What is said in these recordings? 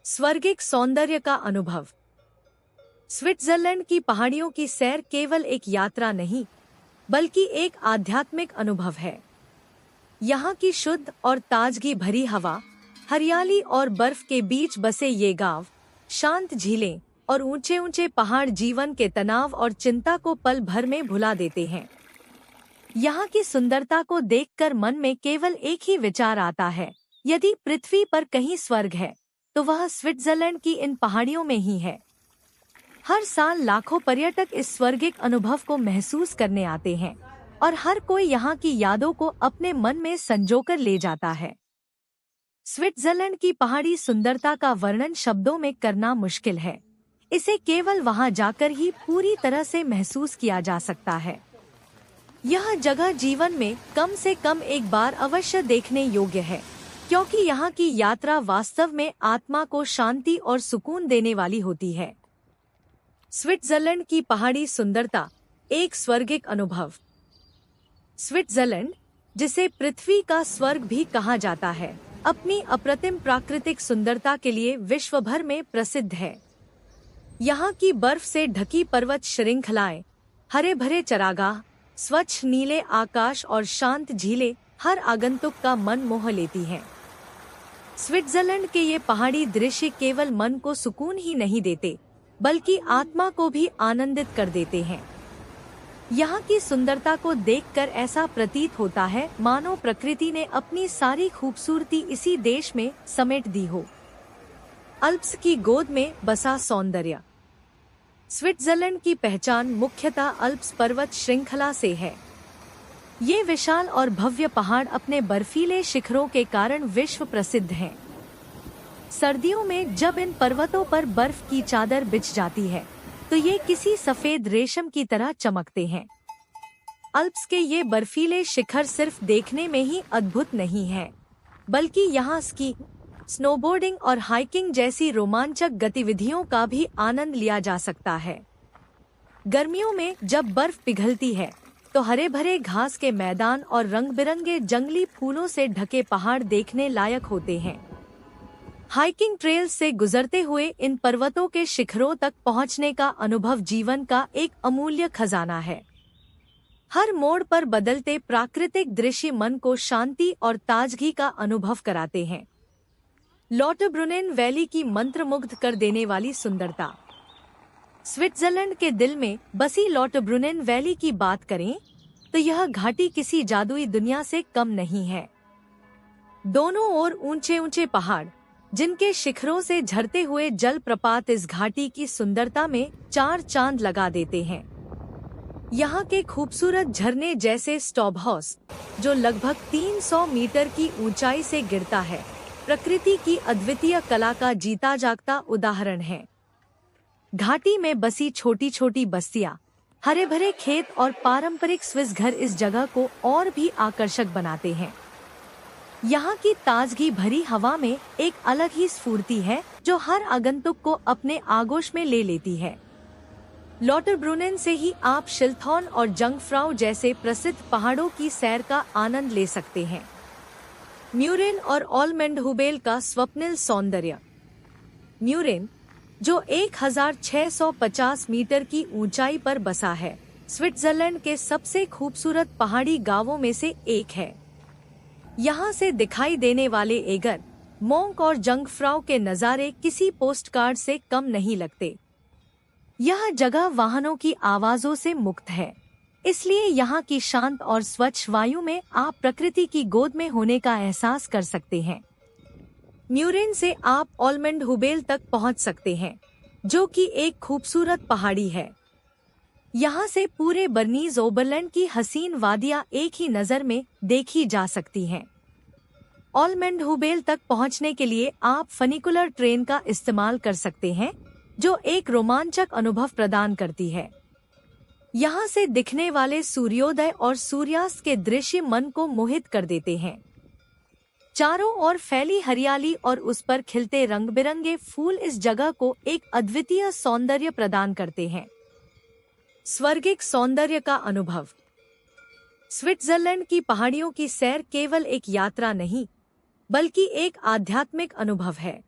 स्वर्गिक सौंदर्य का अनुभव। स्विट्जरलैंड की पहाड़ियों की सैर केवल एक यात्रा नहीं, बल्कि एक आध्यात्मिक अनुभव है। यहाँ की शुद्ध और ताजगी भरी हवा, हरियाली और बर्फ के बीच बसे ये गांव, शांत झीलें और ऊंचे ऊंचे पहाड़ जीवन के तनाव और चिंता को पल भर में भुला देते हैं। यहाँ की सुंदरता को देखकर मन में केवल एक ही विचार आता है, यदि पृथ्वी पर कहीं स्वर्ग है तो वह स्विट्जरलैंड की इन पहाड़ियों में ही है। हर साल लाखों पर्यटक इस स्वर्गिक अनुभव को महसूस करने आते हैं और हर कोई यहाँ की यादों को अपने मन में संजोकर ले जाता है। स्विट्जरलैंड की पहाड़ी सुंदरता का वर्णन शब्दों में करना मुश्किल है। इसे केवल वहाँ जाकर ही पूरी तरह से महसूस किया जा सकता है। यह जगह जीवन में कम से कम एक बार अवश्य देखने योग्य है, क्योंकि यहाँ की यात्रा वास्तव में आत्मा को शांति और सुकून देने वाली होती है। स्विट्जरलैंड की पहाड़ी सुंदरता, एक स्वर्गिक अनुभव। स्विट्जरलैंड, जिसे पृथ्वी का स्वर्ग भी कहा जाता है, अपनी अप्रतिम प्राकृतिक सुंदरता के लिए विश्व भर में प्रसिद्ध है। यहाँ की बर्फ से ढकी पर्वत श्रृंखलाएं, हरे भरे चरागाह, स्वच्छ नीले आकाश और शांत झीलें हर आगंतुक का मन मोह लेती हैं। स्विट्जरलैंड के ये पहाड़ी दृश्य केवल मन को सुकून ही नहीं देते, बल्कि आत्मा को भी आनंदित कर देते हैं। यहाँ की सुंदरता को देखकर ऐसा प्रतीत होता है मानो प्रकृति ने अपनी सारी खूबसूरती इसी देश में समेट दी हो। अल्प्स की गोद में बसा सौंदर्य। स्विट्जरलैंड की पहचान मुख्यतः अल्प्स पर्वत श्रृंखला से है। ये विशाल और भव्य पहाड़ अपने बर्फीले शिखरों के कारण विश्व प्रसिद्ध हैं। सर्दियों में जब इन पर्वतों पर बर्फ की चादर बिछ जाती है, तो ये किसी सफेद रेशम की तरह चमकते हैं। अल्प्स के ये बर्फीले शिखर सिर्फ देखने में ही अद्भुत नहीं है, बल्कि यहाँ स्की, स्नोबोर्डिंग और हाइकिंग जैसी रोमांचक गतिविधियों का भी आनंद लिया जा सकता है। गर्मियों में जब बर्फ पिघलती है, तो हरे भरे घास के मैदान और रंग बिरंगे जंगली फूलों से ढके पहाड़ देखने लायक होते हैं। हाइकिंग ट्रेल से गुजरते हुए इन पर्वतों के शिखरों तक पहुंचने का अनुभव जीवन का एक अमूल्य खजाना है। हर मोड़ पर बदलते प्राकृतिक दृश्य मन को शांति और ताजगी का अनुभव कराते हैं। लॉटरब्रुनेन वैली की मंत्रमुग्ध कर देने वाली सुंदरता। स्विट्जरलैंड के दिल में बसी लॉटरब्रुनेन वैली की बात करें तो यह घाटी किसी जादुई दुनिया से कम नहीं है। दोनों ओर ऊंचे ऊंचे पहाड़, जिनके शिखरों से झरते हुए जलप्रपात इस घाटी की सुंदरता में चार चांद लगा देते हैं। यहाँ के खूबसूरत झरने जैसे स्टॉबहॉस, जो लगभग 300 मीटर की ऊंचाई से गिरता है, प्रकृति की अद्वितीय कला का जीता जागता उदाहरण है। घाटी में बसी छोटी छोटी बस्तियां, हरे भरे खेत और पारंपरिक स्विस घर इस जगह को और भी आकर्षक बनाते हैं। यहाँ की ताजगी भरी हवा में एक अलग ही स्फूर्ति है, जो हर आगंतुक को अपने आगोश में ले लेती है। लॉटरब्रुनेन से ही आप शिल्थॉर्न और जंगफ्राउ जैसे प्रसिद्ध पहाड़ों की सैर का आनंद ले सकते हैं। म्यूरेन और ओल्मेंडहुबेल का स्वप्निल सौंदर्य। म्यूरेन, जो 1650 मीटर की ऊंचाई पर बसा है, स्विट्जरलैंड के सबसे खूबसूरत पहाड़ी गांवों में से एक है। यहाँ से दिखाई देने वाले एगर, मोंक और जंगफ्राउ के नज़ारे किसी पोस्टकार्ड से कम नहीं लगते। यह जगह वाहनों की आवाज़ों से मुक्त है, इसलिए यहाँ की शांत और स्वच्छ वायु में आप प्रकृति की गोद में होने का एहसास कर सकते हैं। म्यूरेन से आप ओल्मेंडहुबेल तक पहुँच सकते हैं, जो कि एक खूबसूरत पहाड़ी है। यहाँ से पूरे बर्नीज ओबरलैंड की हसीन वादियाँ एक ही नज़र में देखी जा सकती हैं। ओल्मेंडहुबेल तक पहुँचने के लिए आप फनिकुलर ट्रेन का इस्तेमाल कर सकते हैं, जो एक रोमांचक अनुभव प्रदान करती है। यहाँ से दिखने वाले सूर्योदय और सूर्यास्त के दृश्य मन को मोहित कर देते हैं। चारों ओर फैली हरियाली और उस पर खिलते रंग बिरंगे फूल इस जगह को एक अद्वितीय सौंदर्य प्रदान करते हैं। स्वर्गिक सौंदर्य का अनुभव। स्विट्जरलैंड की पहाड़ियों की सैर केवल एक यात्रा नहीं, बल्कि एक आध्यात्मिक अनुभव है।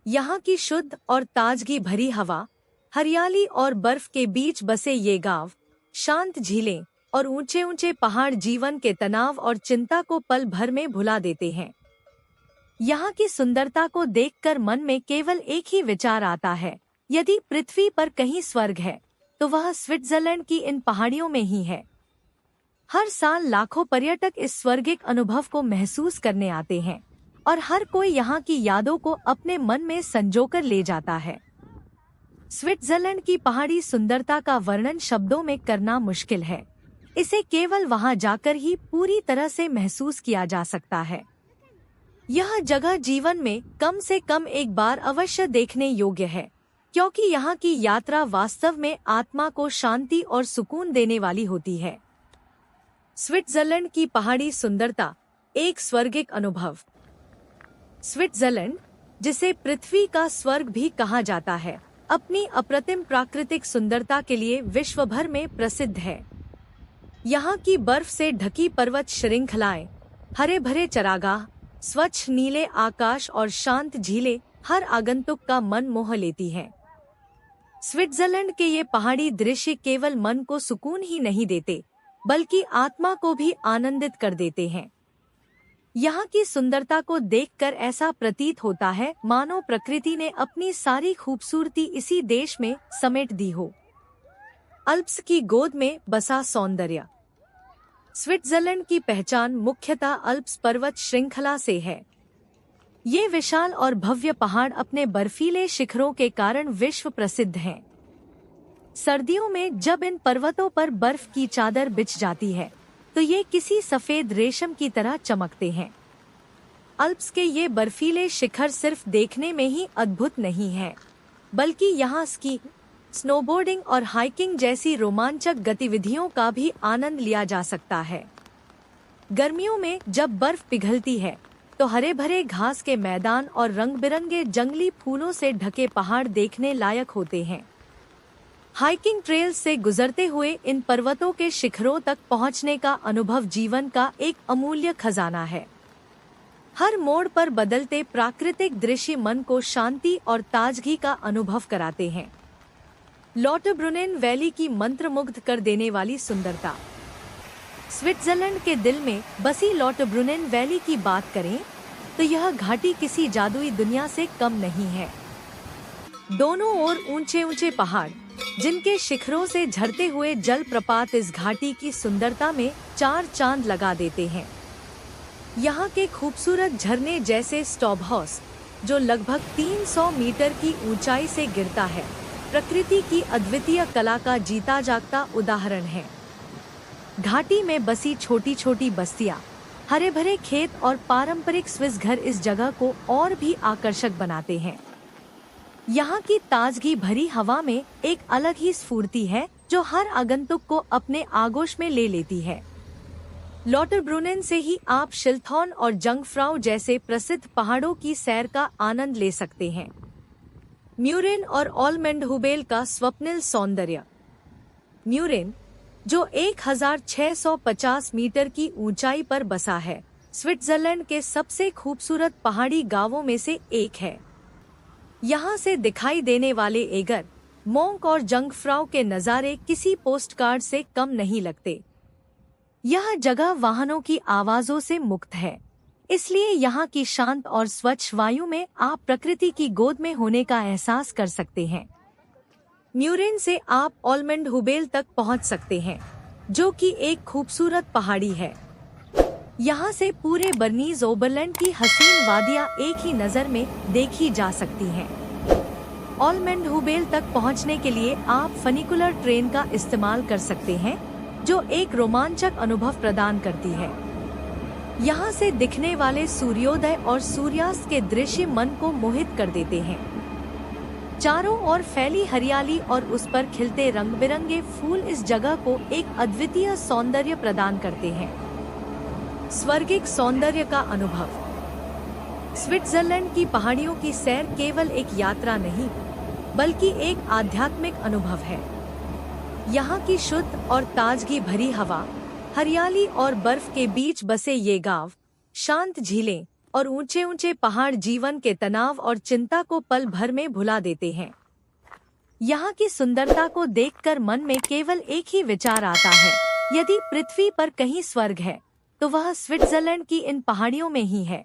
यहाँ की शुद्ध और ताजगी भरी हवा, हरियाली और बर्फ के बीच बसे ये गांव, शांत झीलें और ऊंचे ऊंचे पहाड़ जीवन के तनाव और चिंता को पल भर में भुला देते हैं। यहाँ की सुंदरता को देखकर मन में केवल एक ही विचार आता है, यदि पृथ्वी पर कहीं स्वर्ग है तो वह स्विट्जरलैंड की इन पहाड़ियों में ही है। हर साल लाखों पर्यटक इस स्वर्गिक अनुभव को महसूस करने आते हैं और हर कोई यहाँ की यादों को अपने मन में संजोकर ले जाता है। स्विट्जरलैंड की पहाड़ी सुंदरता का वर्णन शब्दों में करना मुश्किल है। इसे केवल वहां जाकर ही पूरी तरह से महसूस किया जा सकता है। यह जगह जीवन में कम से कम एक बार अवश्य देखने योग्य है, क्योंकि यहाँ की यात्रा वास्तव में आत्मा को शांति और सुकून देने वाली होती है। स्विट्जरलैंड की पहाड़ी सुंदरता, एक स्वर्गिक अनुभव। स्विट्जरलैंड, जिसे पृथ्वी का स्वर्ग भी कहा जाता है, अपनी अप्रतिम प्राकृतिक सुंदरता के लिए विश्व भर में प्रसिद्ध है। यहाँ की बर्फ से ढकी पर्वत श्रृंखलाएं, हरे भरे चरागाह, स्वच्छ नीले आकाश और शांत झीलें हर आगंतुक का मन मोह लेती हैं। स्विट्जरलैंड के ये पहाड़ी दृश्य केवल मन को सुकून ही नहीं देते, बल्कि आत्मा को भी आनंदित कर देते हैं। यहाँ की सुंदरता को देखकर ऐसा प्रतीत होता है मानो प्रकृति ने अपनी सारी खूबसूरती इसी देश में समेट दी हो। अल्प्स की गोद में बसा सौंदर्य। स्विट्जरलैंड की पहचान मुख्यतः अल्प्स पर्वत श्रृंखला से है। ये विशाल और भव्य पहाड़ अपने बर्फीले शिखरों के कारण विश्व प्रसिद्ध हैं। सर्दियों में जब इन पर्वतों पर बर्फ की चादर बिछ जाती है तो ये किसी सफेद रेशम की तरह चमकते हैं। अल्प्स के ये बर्फीले शिखर सिर्फ देखने में ही अद्भुत नहीं है, बल्कि यहाँ स्की, स्नोबोर्डिंग और हाइकिंग जैसी रोमांचक गतिविधियों का भी आनंद लिया जा सकता है। गर्मियों में जब बर्फ पिघलती है तो हरे भरे घास के मैदान और रंग बिरंगे जंगली फूलों से ढके पहाड़ देखने लायक होते हैं। हाइकिंग ट्रेल से गुजरते हुए इन पर्वतों के शिखरों तक पहुंचने का अनुभव जीवन का एक अमूल्य खजाना है। हर मोड़ पर बदलते प्राकृतिक दृश्य मन को शांति और ताजगी का अनुभव कराते हैं। लॉटरब्रुनेन वैली की मंत्रमुग्ध कर देने वाली सुंदरता। स्विट्जरलैंड के दिल में बसी लॉटरब्रुनेन वैली की बात करें तो यह घाटी किसी जादुई दुनिया से कम नहीं है। दोनों ओर ऊंचे ऊंचे पहाड़, जिनके शिखरों से झरते हुए जलप्रपात इस घाटी की सुंदरता में चार चांद लगा देते हैं। यहाँ के खूबसूरत झरने जैसे स्टॉबहॉस, जो लगभग 300 मीटर की ऊंचाई से गिरता है, प्रकृति की अद्वितीय कला का जीता जागता उदाहरण है। घाटी में बसी छोटी छोटी बस्तियां, हरे भरे खेत और पारंपरिक स्विस घर इस जगह को और भी आकर्षक बनाते हैं। यहाँ की ताजगी भरी हवा में एक अलग ही स्फूर्ति है जो हर आगंतुक को अपने आगोश में ले लेती है। लॉटरब्रुनेन से ही आप शिल्थॉर्न और जंगफ्राउ जैसे प्रसिद्ध पहाड़ों की सैर का आनंद ले सकते हैं। म्यूरेन और ओलमेंडहुबेल का स्वप्निल सौंदर्य। म्यूरेन, जो 1650 मीटर की ऊंचाई पर बसा है, स्विट्जरलैंड के सबसे खूबसूरत पहाड़ी गांवों में से एक है। यहाँ से दिखाई देने वाले एगर, मोंक और जंगफ्राउ के नज़ारे किसी पोस्टकार्ड से कम नहीं लगते। यह जगह वाहनों की आवाज़ों से मुक्त है, इसलिए यहाँ की शांत और स्वच्छ वायु में आप प्रकृति की गोद में होने का एहसास कर सकते हैं। म्यूरेन से आप ओलमेंडहुबेल तक पहुँच सकते हैं, जो कि एक खूबसूरत पहाड़ी है। यहाँ से पूरे बर्नीज ओबरलैंड की हसीन वादियाँ एक ही नज़र में देखी जा सकती हैं। ओलमेंडहुबेल तक पहुँचने के लिए आप फनिकुलर ट्रेन का इस्तेमाल कर सकते हैं, जो एक रोमांचक अनुभव प्रदान करती है। यहाँ से दिखने वाले सूर्योदय और सूर्यास्त के दृश्य मन को मोहित कर देते हैं। चारों ओर फैली हरियाली और उस पर खिलते रंग बिरंगे फूल इस जगह को एक अद्वितीय सौंदर्य प्रदान करते हैं। स्वर्गिक सौंदर्य का अनुभव। स्विट्जरलैंड की पहाड़ियों की सैर केवल एक यात्रा नहीं, बल्कि एक आध्यात्मिक अनुभव है। यहाँ की शुद्ध और ताजगी भरी हवा, हरियाली और बर्फ के बीच बसे ये गांव, शांत झीलें और ऊंचे ऊंचे पहाड़ जीवन के तनाव और चिंता को पल भर में भुला देते हैं। यहाँ की सुंदरता को देखकर मन में केवल एक ही विचार आता है, यदि पृथ्वी पर कहीं स्वर्ग है तो वह स्विट्जरलैंड की इन पहाड़ियों में ही है।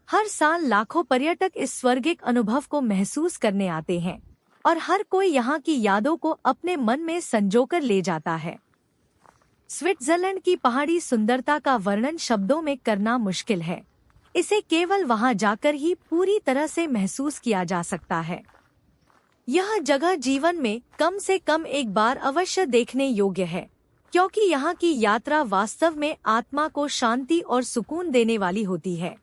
हर साल लाखों पर्यटक इस स्वर्गिक अनुभव को महसूस करने आते हैं और हर कोई यहाँ की यादों को अपने मन में संजोकर ले जाता है। स्विट्जरलैंड की पहाड़ी सुंदरता का वर्णन शब्दों में करना मुश्किल है। इसे केवल वहां जाकर ही पूरी तरह से महसूस किया जा सकता है। यह जगह जीवन में कम से कम एक बार अवश्य देखने योग्य है, क्योंकि यहाँ की यात्रा वास्तव में आत्मा को शांति और सुकून देने वाली होती है।